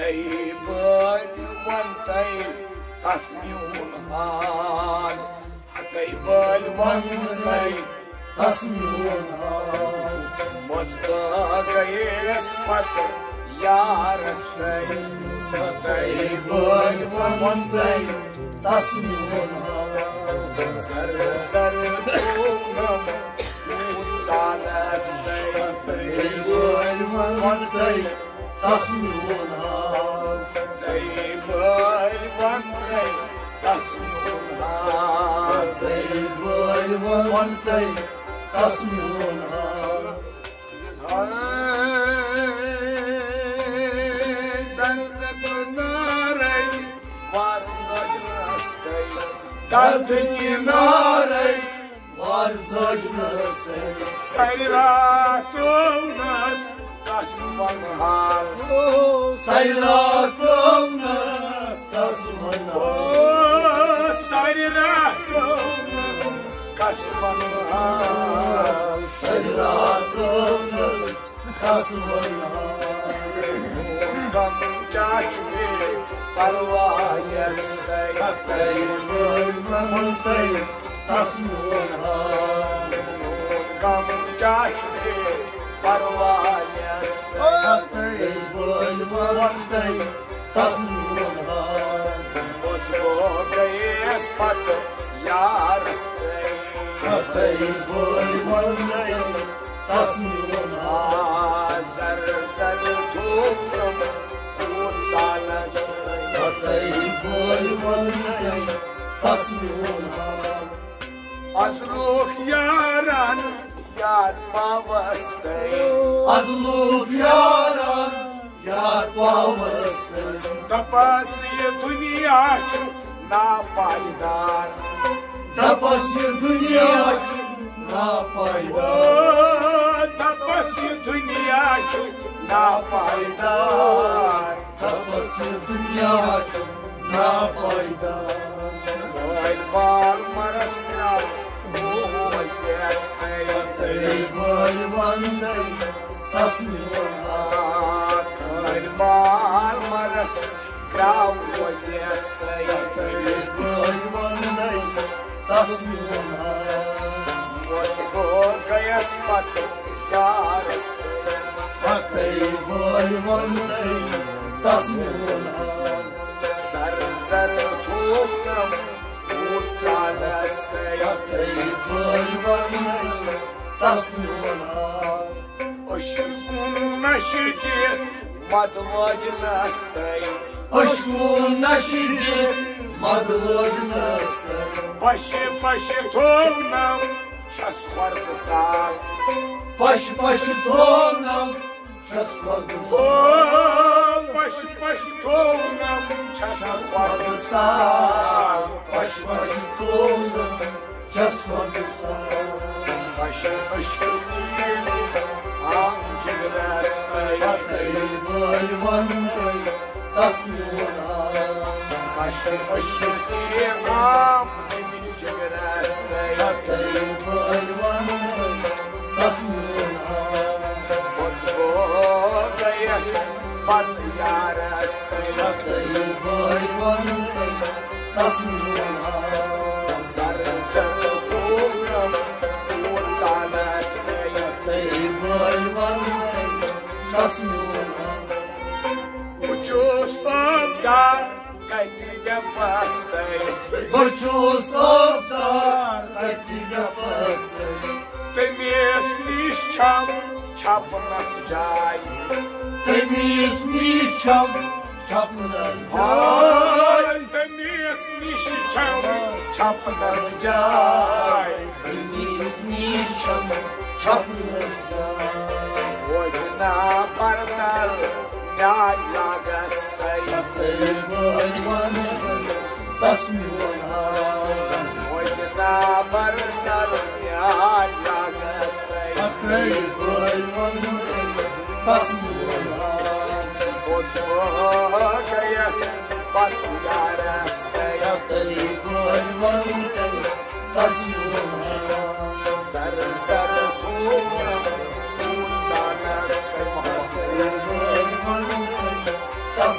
بٲلۍ one تَے تَس میون حال ہَتَے بٲلۍ وَن تَے تَس میون حال مُژبہٕ گٔیَس پَتہٕ یارَس تَے ہَتَے بٲلۍ وَن تَے تَس میون حال سر سر دوٗنم ژالَس تَے ہَتَے بٲلۍ وَن تَے تَس میون حال ہَتَے بٲلۍ وَن تَے تَس میون حال ہَتَے بٲلۍ وَن تَے تَس میون حال دَرد کِنارَے وَر زٲجنَس تَے دَرد کِنارَے وَر زٲجنَس تَے سَرِ راتھ ترٛوونَس تَس وَنہال سَرِ راتھ ترٛوونَس تَس وَنہال سَرِ راتھ ترٛوونَس کَس وَنہال سَرِ راتھ ترٛوونَس کَس وَنہال غم کیٛاہ چھُ مےٚ پَرواے تَے ہَتَے بٲلۍ وَن تَے تَس میون حال غم کیٛاہ چھُ مےٚ پَرواے ہَتَے بٲلۍ وَن تَے تَس میون حال مُژبہٕ گٔیَس پَتہٕ یارَس تَے ہَتَے بٲلۍ وَن تَے تَس میون حال زر زر دوٗنم خوٗن ژالَس تَے ہَتَے بٲلۍ وَن تَے تَس میون حال آز لوٗکھ یاران یاد پاوَس تَے آز لوٗکھ یاران یاد پاوَس تَے دَپَس یہِ دُنیا چھُ ناپایدار دَپَس یہِ دُنیا چھُ ناپایدار دَپَس یہِ دُنیا چھُ ناپایدار دَپَس یہِ دُنیا چھُ ناپایدار بٲلۍ بال مَرَس ترٛاو روزیَس تَے ہَتَے بٲلۍ وَن تَے تَس میون حال بٲلۍ بال مَرَس ترٛاو روزیَس تَے ہَتَے بٲلۍ وَن تَے تَس میون حال مُژبہٕ گٔیَس پَتہٕ یارَس تَے ہَتَے بٲلۍ وَن تَے تَس میون حال سر سر دوٗنم خوٗن ژالَس تَے ہَتَے بٲلۍ وَن تَے تَس میون حال أشۍ کُن نَشہٕ دِتھ مَدٕ وٲجنَس تَے أشۍ کُن نَشہٕ دِتھ مَدٕ وٲجنَس تَے پَشہِ پَشہِ تھوونم چھَس خۄردٕ سان پَشہِ پَشہِ تھوونم چھَس خۄردٕ سان پَشہِ پَشہِ تھوونم چھَس خۄردٕ سان پَشہِ پَشہِ تھوونم چھَس خۄردٕ سان پَشہِ پَشہِ آم جِگرَس تَے ہَتَے بٲلۍ وَن تَے تَس میون حال پَشہِ پَشہِ آم جِگرَس تَے ہَتَے بٲلۍ وَن تَے تَس میون حال مُژبہٕ گٔیَس پَتہٕ یارَس تَے ہَتَے بٲلۍ وَن تَے تَس میون حال زر زر دوٗنم خوٗن ژالَس تَے ہَتَے بٲلۍ وَن تَے تَس میون حال بہٕ چھُس ٲبدار کَتہِ ڈٮ۪پَس تَے بہٕ چھُس ٲبدار کَتہِ ڈٮ۪پَس تَے تٔمِس نِش چھَم چھَپنَس جاے تٔمِس نِش چھَم چھَپنَس جاے تٔمِس نِش چھَم چھَپنَس جاے تٔمِس نِش چھَم چھَپنَس جاے روزِ نا بَردَر نیاے لاگَس تَے ہَتَے بٲلۍ وَن تَے تَس میون حال روزِ نا بَردَر نیاے لاگَس تَے ہَتَے بٲلۍ وَن تَے تَس میون حال مُژبہٕ گٔیَس پَتہٕ یارَس تَے ہَتَے بٲلۍ وَن تَے تَس میون حال سر سر دوٗنم خوٗن ژالَس تَے ہَتَے بٲلۍ وَن تَے تَس